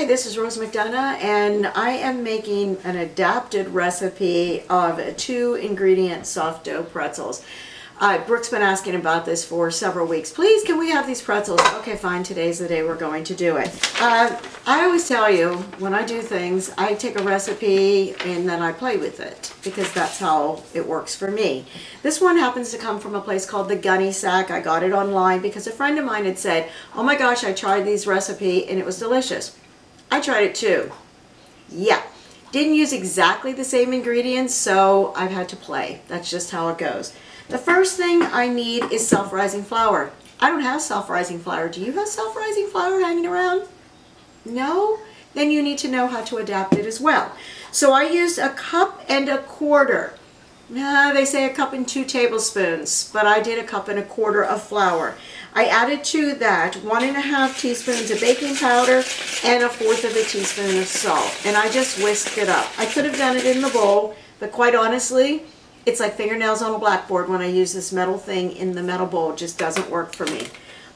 Hi, this is Rose McDonough, and I am making an adapted recipe of 2-ingredient soft dough pretzels. Brooke's been asking about this for several weeks. Please, can we have these pretzels? Okay, fine, today's the day we're going to do it. I always tell you, when I do things, I take a recipe and then I play with it, because that's how it works for me. This one happens to come from a place called the Gunny Sack. I got it online because a friend of mine had said, oh my gosh, I tried these recipe and it was delicious. I tried it too. Yeah. Didn't use exactly the same ingredients, so I've had to play. That's just how it goes. The first thing I need is self-rising flour. I don't have self-rising flour. Do you have self-rising flour hanging around? No? Then you need to know how to adapt it as well. So I used 1.25 cups. They say 1 cup and 2 tablespoons, but I did 1.25 cups of flour. I added to that 1.5 teaspoons of baking powder and 1/4 teaspoon of salt, and I just whisked it up. I could have done it in the bowl, but quite honestly, it's like fingernails on a blackboard when I use this metal thing in the metal bowl. It just doesn't work for me.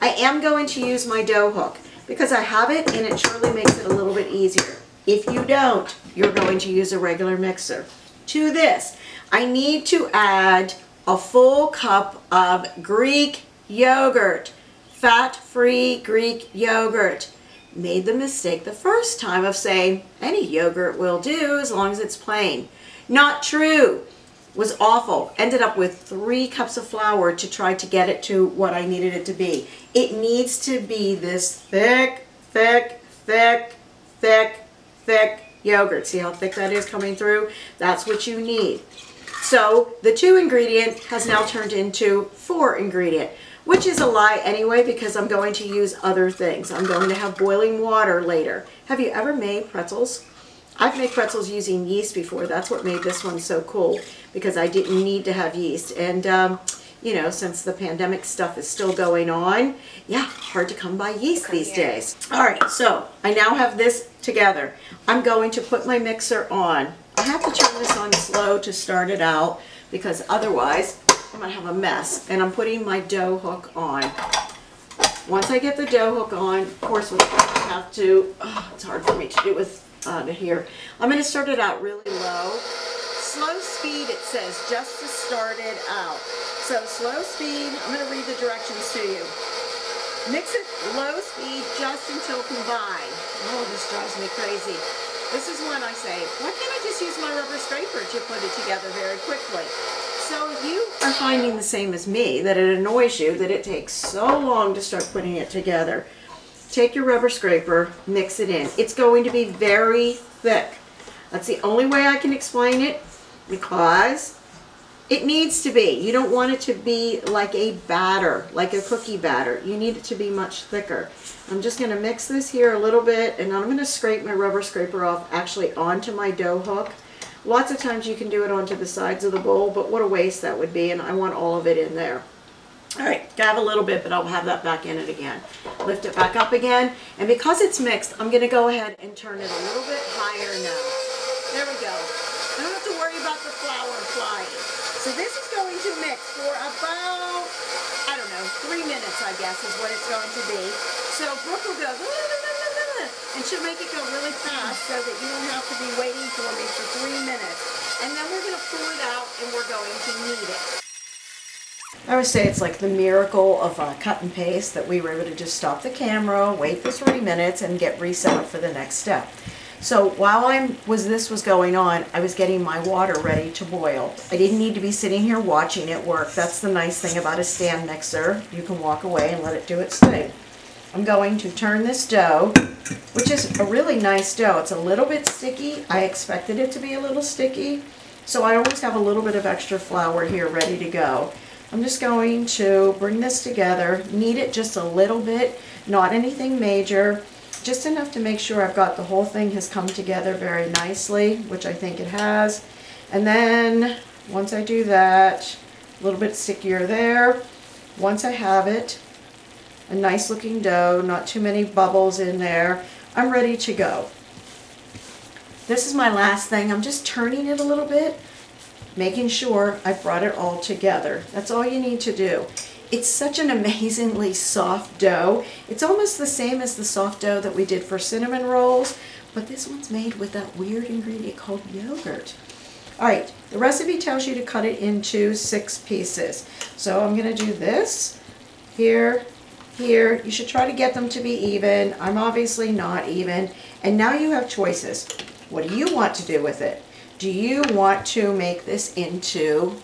I am going to use my dough hook because I have it and it surely makes it a little bit easier. If you don't, you're going to use a regular mixer. To this, I need to add a full cup of Greek yogurt, fat-free Greek yogurt. Made the mistake the first time of saying any yogurt will do as long as it's plain. Not true. Was awful. Ended up with 3 cups of flour to try to get it to what I needed it to be. It needs to be this thick, thick, thick, thick, thick yogurt. See how thick that is coming through? That's what you need. So the 2-ingredient has now turned into 4-ingredient, which is a lie anyway because I'm going to use other things. I'm going to have boiling water later. Have you ever made pretzels? I've made pretzels using yeast before. That's what made this one so cool, because I didn't need to have yeast. And, you know, since the pandemic stuff is still going on, yeah, hard to come by yeast these days. All right, so I now have this together. I'm going to put my mixer on. I have to turn this on slow to start it out, because otherwise I'm going to have a mess. And I'm putting my dough hook on. Once I get the dough hook on, of course, we'll have to, it's hard for me to do with here. I'm going to start it out really low. Slow speed, it says, just to start it out. So slow speed, I'm going to read the directions to you. Mix it low speed just until combined. Oh, this drives me crazy. This is when I say, why can't I just use my rubber scraper to put it together very quickly? So if you are finding the same as me, that it annoys you that it takes so long to start putting it together, take your rubber scraper, mix it in. It's going to be very thick. That's the only way I can explain it, because it needs to be. You don't want it to be like a batter, like a cookie batter. You need it to be much thicker. I'm just going to mix this here a little bit, and I'm going to scrape my rubber scraper off actually onto my dough hook. Lots of times you can do it onto the sides of the bowl, but what a waste that would be, and I want all of it in there. All right, I have a little bit, but I'll have that back in it again. Lift it back up again, and because it's mixed, I'm going to go ahead and turn it a little bit higher now. There we go. I don't have to worry about the flour flying. So this is going to mix for about, I don't know, 3 minutes, I guess, is what it's going to be. So Brooke will go, and she'll make it go really fast so that you don't have to be waiting for me for 3 minutes. And then we're going to pull it out, and we're going to knead it. I always say it's like the miracle of cut and paste, that we were able to just stop the camera, wait for 3 minutes, and get reset up for the next step. So while this was going on, I was getting my water ready to boil. I didn't need to be sitting here watching it work. That's the nice thing about a stand mixer. You can walk away and let it do its thing. I'm going to turn this dough, which is a really nice dough. It's a little bit sticky. I expected it to be a little sticky, so I always have a little bit of extra flour here ready to go. I'm just going to bring this together, knead it just a little bit, not anything major, just enough to make sure I've got the whole thing has come together very nicely, which I think it has. And then once I do that, a little bit stickier there. Once I have it, a nice looking dough, not too many bubbles in there, I'm ready to go. This is my last thing. I'm just turning it a little bit, making sure I've brought it all together. That's all you need to do. It's such an amazingly soft dough. It's almost the same as the soft dough that we did for cinnamon rolls, but this one's made with that weird ingredient called yogurt. All right, the recipe tells you to cut it into 6 pieces. So I'm gonna do this, here, here. You should try to get them to be even. I'm obviously not even. And now you have choices. What do you want to do with it? Do you want to make this into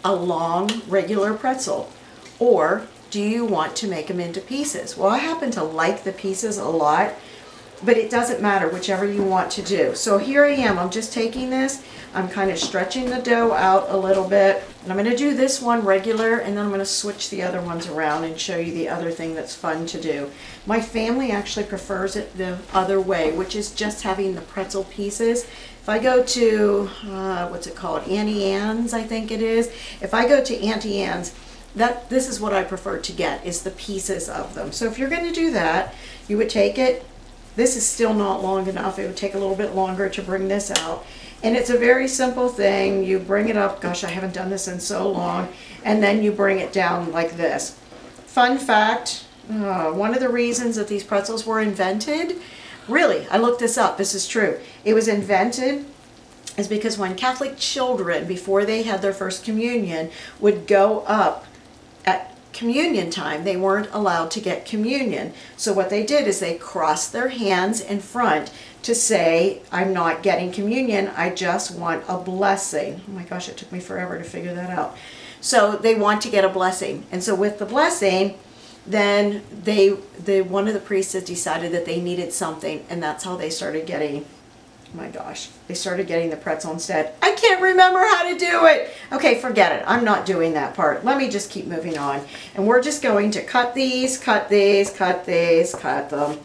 a long, regular pretzel? Or do you want to make them into pieces? Well, I happen to like the pieces a lot, but it doesn't matter, whichever you want to do. So here I am, I'm just taking this, I'm kind of stretching the dough out a little bit, and I'm going to do this one regular, and then I'm going to switch the other ones around and show you the other thing that's fun to do. My family actually prefers it the other way, which is just having the pretzel pieces. If I go to, what's it called, Auntie Anne's, I think it is. If I go to Auntie Anne's, this is what I prefer to get, is the pieces of them. So if you're going to do that, you would take it. This is still not long enough. It would take a little bit longer to bring this out. And it's a very simple thing. You bring it up. Gosh, I haven't done this in so long. And then you bring it down like this. Fun fact, one of the reasons that these pretzels were invented, really, I looked this up. This is true. It was invented is because when Catholic children, before they had their first communion, would go up at communion time, they weren't allowed to get communion. So what they did is they crossed their hands in front to say, I'm not getting communion, I just want a blessing. Oh my gosh, it took me forever to figure that out. So they want to get a blessing. And so with the blessing, then one of the priests decided that they needed something, and that's how they started getting, oh my gosh, they started getting the pretzel instead. I can't remember how to do it. Okay, forget it. I'm not doing that part. Let me just keep moving on. And we're just going to cut these, cut these, cut these, cut them.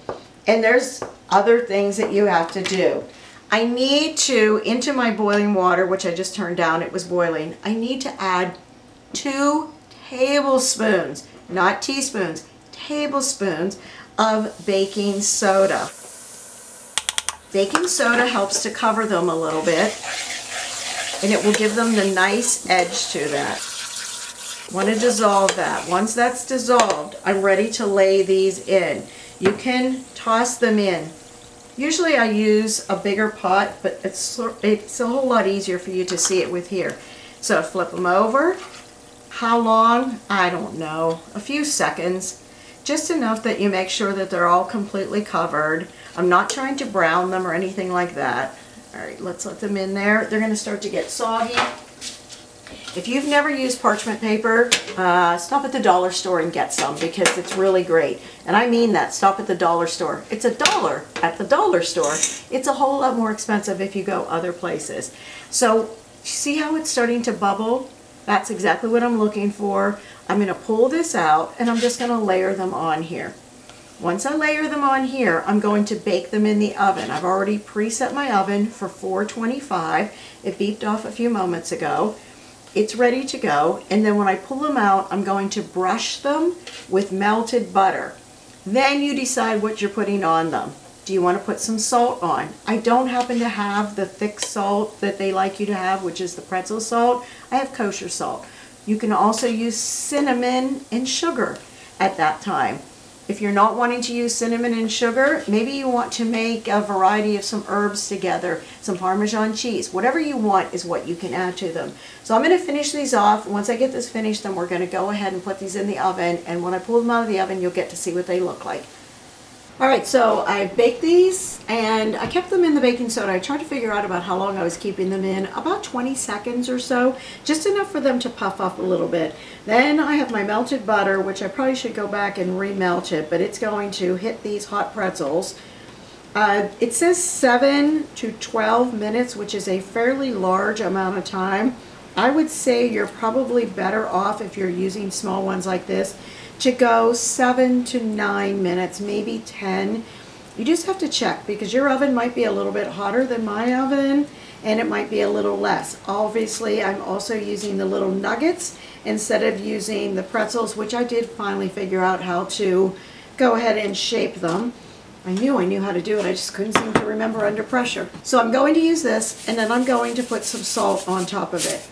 And there's other things that you have to do. I need to, into my boiling water, which I just turned down, it was boiling, I need to add 2 tablespoons, not teaspoons, tablespoons of baking soda. Baking soda helps to cover them a little bit, and it will give them the nice edge to that. Want to dissolve that. Once that's dissolved, I'm ready to lay these in. You can toss them in. Usually I use a bigger pot, but it's a whole lot easier for you to see it with here. So flip them over. How long? I don't know. A few seconds. Just enough that you make sure that they're all completely covered. I'm not trying to brown them or anything like that. All right, let's let them in there. They're going to start to get soggy. If you've never used parchment paper, stop at the dollar store and get some, because it's really great. And I mean that, stop at the dollar store. It's $1 at the dollar store. It's a whole lot more expensive if you go other places. So see how it's starting to bubble? That's exactly what I'm looking for. I'm going to pull this out, and I'm just going to layer them on here. Once I layer them on here, I'm going to bake them in the oven. I've already preset my oven for 425. It beeped off a few moments ago. It's ready to go, and then when I pull them out, I'm going to brush them with melted butter. Then you decide what you're putting on them. Do you want to put some salt on? I don't happen to have the thick salt that they like you to have, which is the pretzel salt. I have kosher salt. You can also use cinnamon and sugar at that time. If you're not wanting to use cinnamon and sugar, maybe you want to make a variety of some herbs together, some Parmesan cheese. Whatever you want is what you can add to them. So I'm going to finish these off. Once I get this finished, then we're going to go ahead and put these in the oven. And when I pull them out of the oven, you'll get to see what they look like. All right, so I baked these, and I kept them in the baking soda. I tried to figure out about how long I was keeping them in, about 20 seconds or so, just enough for them to puff up a little bit. Then I have my melted butter, which I probably should go back and remelt it, but it's going to hit these hot pretzels. It says 7 to 12 minutes, which is a fairly large amount of time. I would say you're probably better off, if you're using small ones like this, to go 7 to 9 minutes, maybe 10. You just have to check, because your oven might be a little bit hotter than my oven, and it might be a little less. Obviously, I'm also using the little nuggets instead of using the pretzels, which I did finally figure out how to go ahead and shape them. I knew how to do it, I just couldn't seem to remember under pressure. So I'm going to use this, and then I'm going to put some salt on top of it.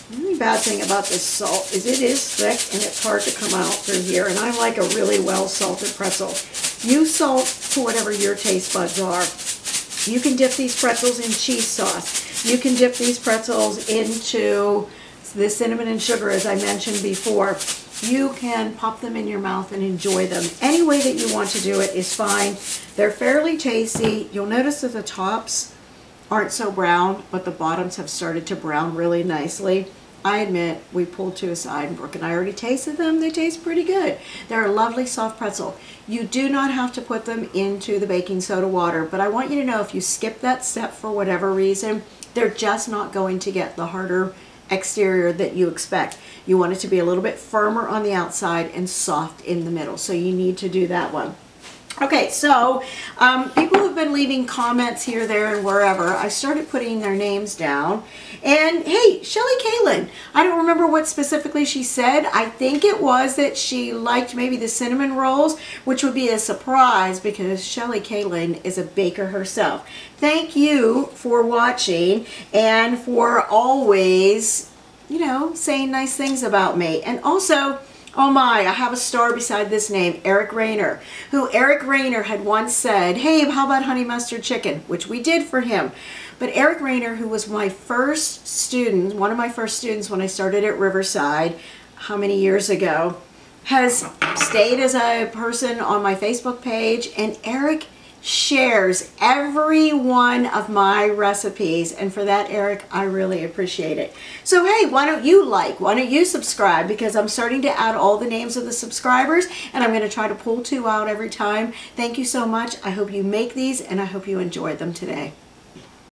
The only bad thing about this salt is it is thick and it's hard to come out through here, and I like a really well salted pretzel. Use salt to whatever your taste buds are. You can dip these pretzels in cheese sauce. You can dip these pretzels into the cinnamon and sugar, as I mentioned before. You can pop them in your mouth and enjoy them. Any way that you want to do it is fine. They're fairly tasty. You'll notice that the tops aren't so brown, but the bottoms have started to brown really nicely. I admit, we pulled two aside, and Brooke and I already tasted them. They taste pretty good. They're a lovely soft pretzel. You do not have to put them into the baking soda water, but I want you to know if you skip that step for whatever reason, they're just not going to get the harder exterior that you expect. You want it to be a little bit firmer on the outside and soft in the middle, so you need to do that one. Okay, so people have been leaving comments here, there, and wherever. I started putting their names down. And hey, Shelly Kalin, I don't remember what specifically she said. I think it was that she liked maybe the cinnamon rolls, which would be a surprise because Shelly Kalin is a baker herself. Thank you for watching and for always, you know, saying nice things about me. And also, oh my, I have a star beside this name, Eric Rayner, who Eric Rayner had once said, hey, how about honey mustard chicken, which we did for him. But Eric Rayner, who was my first student, one of my first students when I started at Riverside, how many years ago, has stayed as a person on my Facebook page, and Eric shares every one of my recipes, and for that, Eric, I really appreciate it. So hey, why don't you subscribe, because I'm starting to add all the names of the subscribers, and I'm going to try to pull 2 out every time. Thank you so much. I hope you make these, and I hope you enjoyed them today.